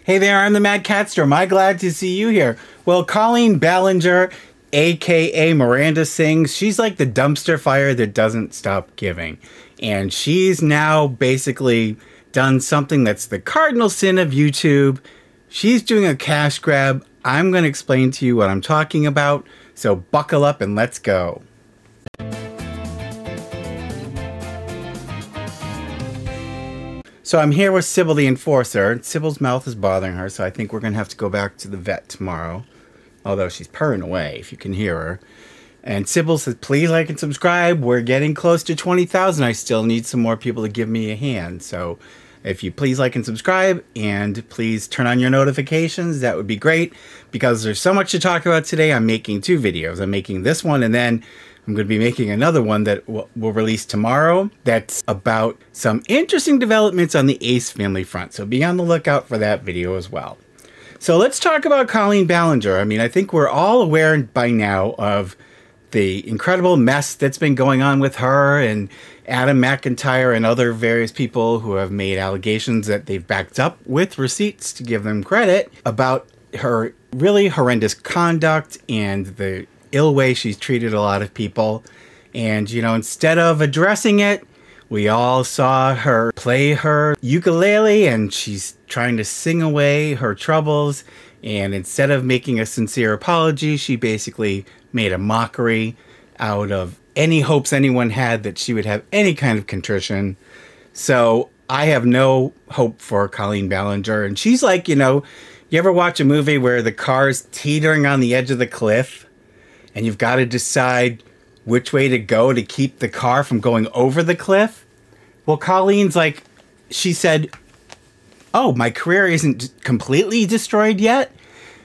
Hey there, I'm the MadCatster. Am I glad to see you here? Well, Colleen Ballinger, aka Miranda Sings, she's like the dumpster fire that doesn't stop giving. And she's now basically done something that's the cardinal sin of YouTube. She's doing a cash grab. I'm going to explain to you what I'm talking about. So buckle up and let's go. So I'm here with Sybil the Enforcer. Sybil's mouth is bothering her, so I think we're going to have to go back to the vet tomorrow. Although she's purring away, if you can hear her. And Sybil says, please like and subscribe. We're getting close to 20,000. I still need some more people to give me a hand. So if you please like and subscribe, and please turn on your notifications, that would be great. Because there's so much to talk about today, I'm making two videos. I'm making this one, and then I'm going to be making another one that will release tomorrow that's about some interesting developments on the Ace family front. So be on the lookout for that video as well. So let's talk about Colleen Ballinger. I mean, I think we're all aware by now of the incredible mess that's been going on with her and Adam McIntyre and other various people who have made allegations that they've backed up with receipts to give them credit about her really horrendous conduct and the ill way she's treated a lot of people. And, you know, instead of addressing it, we all saw her play her ukulele and she's trying to sing away her troubles. And instead of making a sincere apology, she basically made a mockery out of any hopes anyone had that she would have any kind of contrition. So I have no hope for Colleen Ballinger. And she's like, you know, you ever watch a movie where the car's teetering on the edge of the cliff and you've got to decide which way to go to keep the car from going over the cliff? Well, Colleen's like, she said, oh, my career isn't completely destroyed yet.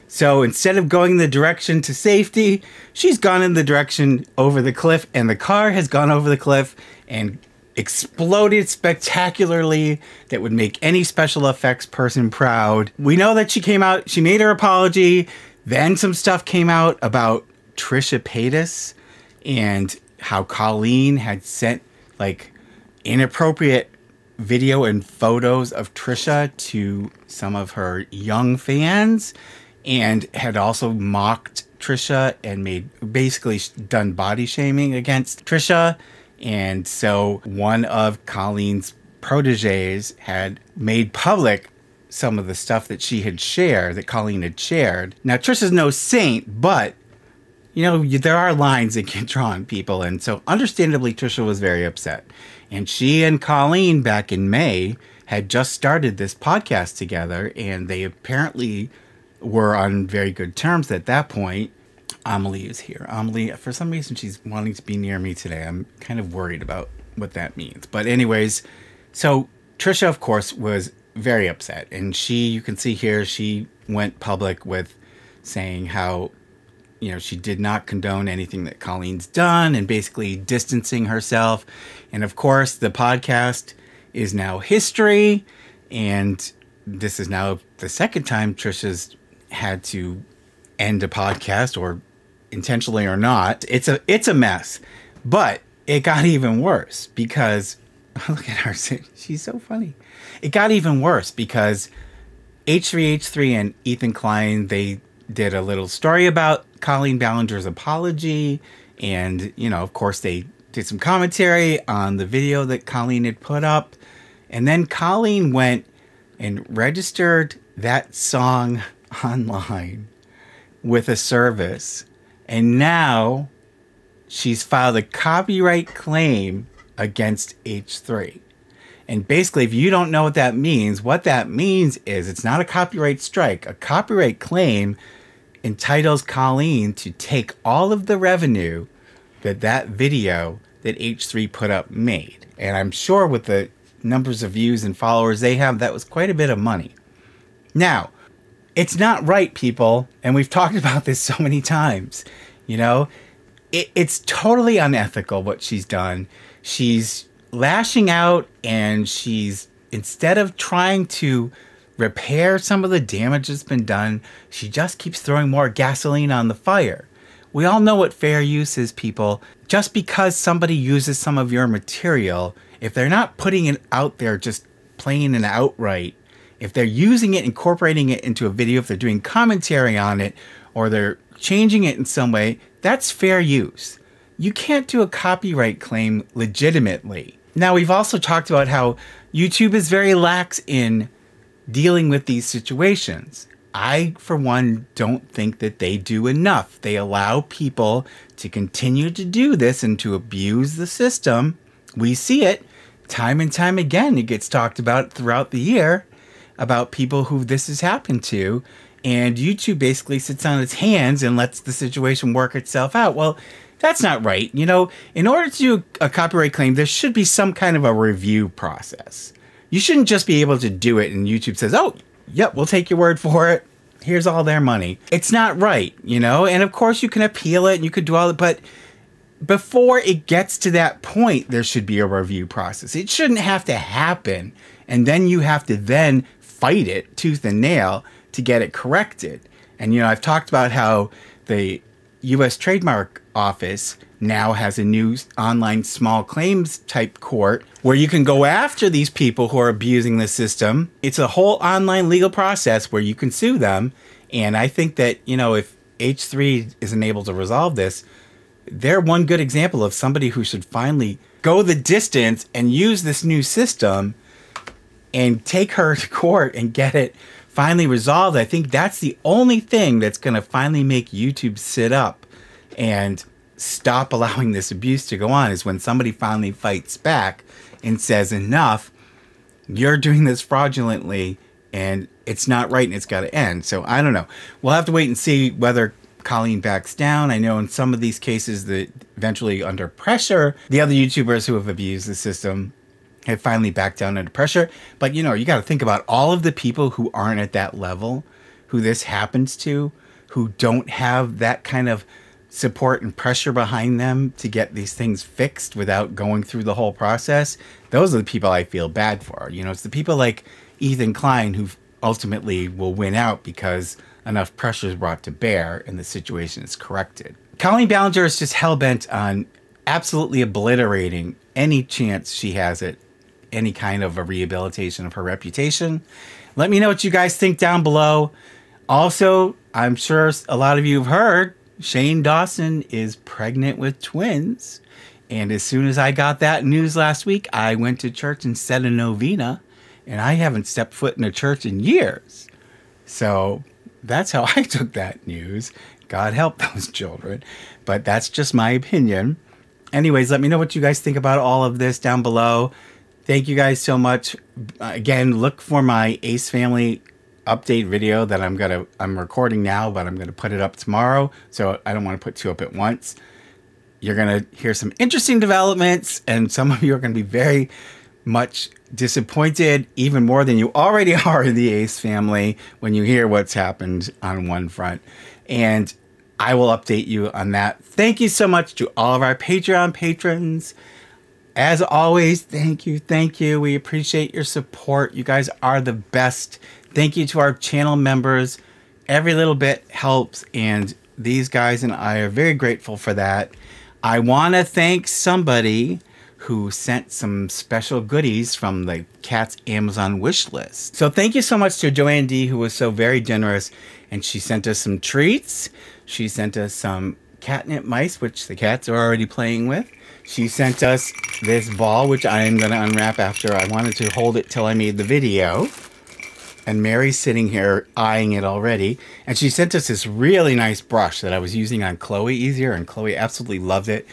So instead of going the direction to safety, she's gone in the direction over the cliff, and the car has gone over the cliff and exploded spectacularly. That would make any special effects person proud. We know that she came out, she made her apology. Then some stuff came out about Trisha Paytas and how Colleen had sent like inappropriate video and photos of Trisha to some of her young fans, and had also mocked Trisha and made basically done body shaming against Trisha. And so one of Colleen's proteges had made public some of the stuff that she had shared, that Colleen had shared. Now, Trisha's no saint, but you know, there are lines that get drawn, people. And so understandably, Trisha was very upset. And she and Colleen back in May had just started this podcast together, and they apparently were on very good terms at that point. Amelie is here. Amelie, for some reason, she's wanting to be near me today. I'm kind of worried about what that means. But anyways, so Trisha, of course, was very upset. And she, you can see here, she went public with saying how, you know, she did not condone anything that Colleen's done and basically distancing herself. And of course, the podcast is now history. And this is now the second time Trisha's had to end a podcast, or intentionally or not. It's a mess. But it got even worse because look at her. She's so funny. It got even worse because H3H3 and Ethan Klein, they did a little story about Colleen Ballinger's apology. And, you know, of course, they did some commentary on the video that Colleen had put up. And then Colleen went and registered that song online with a service. And now she's filed a copyright claim against H3. And basically, if you don't know what that means is it's not a copyright strike. A copyright claim entitles Colleen to take all of the revenue that video that H3 put up made. And I'm sure with the numbers of views and followers they have, that was quite a bit of money. Now, it's not right, people, and we've talked about this so many times. You know, it's totally unethical what she's done. She's lashing out, and she's, instead of trying to repair some of the damage that's been done, she just keeps throwing more gasoline on the fire. We all know what fair use is, people. Just because somebody uses some of your material, if they're not putting it out there just plain and outright If they're using it, incorporating it into a video, if they're doing commentary on it, or they're changing it in some way, that's fair use. You can't do a copyright claim legitimately. Now, we've also talked about how YouTube is very lax in dealing with these situations. I, for one, don't think that they do enough. They allow people to continue to do this and to abuse the system. We see it time and time again. It gets talked about throughout the year about people who this has happened to. And YouTube basically sits on its hands and lets the situation work itself out. Well, that's not right. You know, in order to do a copyright claim, there should be some kind of a review process. You shouldn't just be able to do it and YouTube says, oh, yep, we'll take your word for it. Here's all their money. It's not right, you know? And of course you can appeal it and you could do all it, but before it gets to that point, there should be a review process. It shouldn't have to happen. And then you have to then fight it tooth and nail to get it corrected. And, you know, I've talked about how the U.S. Trademark Office now has a new online small claims type court where you can go after these people who are abusing the system. It's a whole online legal process where you can sue them. And I think that, you know, if H3 isn't able to resolve this, they're one good example of somebody who should finally go the distance and use this new system and take her to court and get it finally resolved. I think that's the only thing that's going to finally make YouTube sit up and stop allowing this abuse to go on, is when somebody finally fights back and says, enough, you're doing this fraudulently and it's not right and it's got to end. So I don't know. We'll have to wait and see whether Colleen backs down. I know in some of these cases that eventually under pressure, the other YouTubers who have abused the system have finally backed down under pressure. But, you know, you got to think about all of the people who aren't at that level, who this happens to, who don't have that kind of support and pressure behind them to get these things fixed without going through the whole process. Those are the people I feel bad for. You know, it's the people like Ethan Klein who ultimately will win out because enough pressure is brought to bear and the situation is corrected. Colleen Ballinger is just hell-bent on absolutely obliterating any chance she has at any kind of a rehabilitation of her reputation. Let me know what you guys think down below. Also, I'm sure a lot of you have heard Shane Dawson is pregnant with twins. And as soon as I got that news last week, I went to church and said a novena. And I haven't stepped foot in a church in years. So that's how I took that news. God help those children. But that's just my opinion. Anyways, let me know what you guys think about all of this down below. Thank you guys so much. Again, look for my Ace Family update video that I'm recording now, but I'm gonna put it up tomorrow. So I don't want to put two up at once. You're gonna hear some interesting developments, and some of you are gonna be very much disappointed, even more than you already are in the Ace family, when you hear what's happened on one front. And I will update you on that. Thank you so much to all of our Patreon patrons. As always, thank you, thank you. We appreciate your support. You guys are the best. Thank you to our channel members. Every little bit helps, and these guys and I are very grateful for that. I want to thank somebody who sent some special goodies from the cat's Amazon wish list. So thank you so much to Joanne D, who was so very generous, and she sent us some treats. She sent us some catnip mice, which the cats are already playing with. She sent us this ball, which I am going to unwrap after. I wanted to hold it till I made the video. And Mary's sitting here eyeing it already. And she sent us this really nice brush that I was using on Chloe easier, and Chloe absolutely loved it.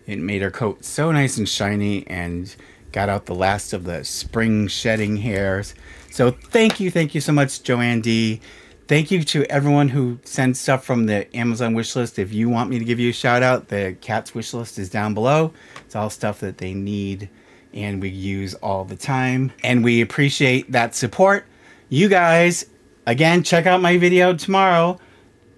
It made her coat so nice and shiny and got out the last of the spring shedding hairs. So thank you so much, Joanne D. Thank you to everyone who sends stuff from the Amazon wishlist. If you want me to give you a shout out, the cat's wishlist is down below. It's all stuff that they need and we use all the time. And we appreciate that support. You guys, again, check out my video tomorrow.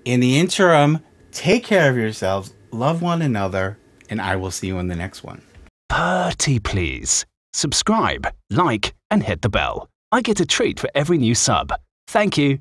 In the interim, take care of yourselves, love one another, and I will see you in the next one. Pretty please. Subscribe, like, and hit the bell. I get a treat for every new sub. Thank you.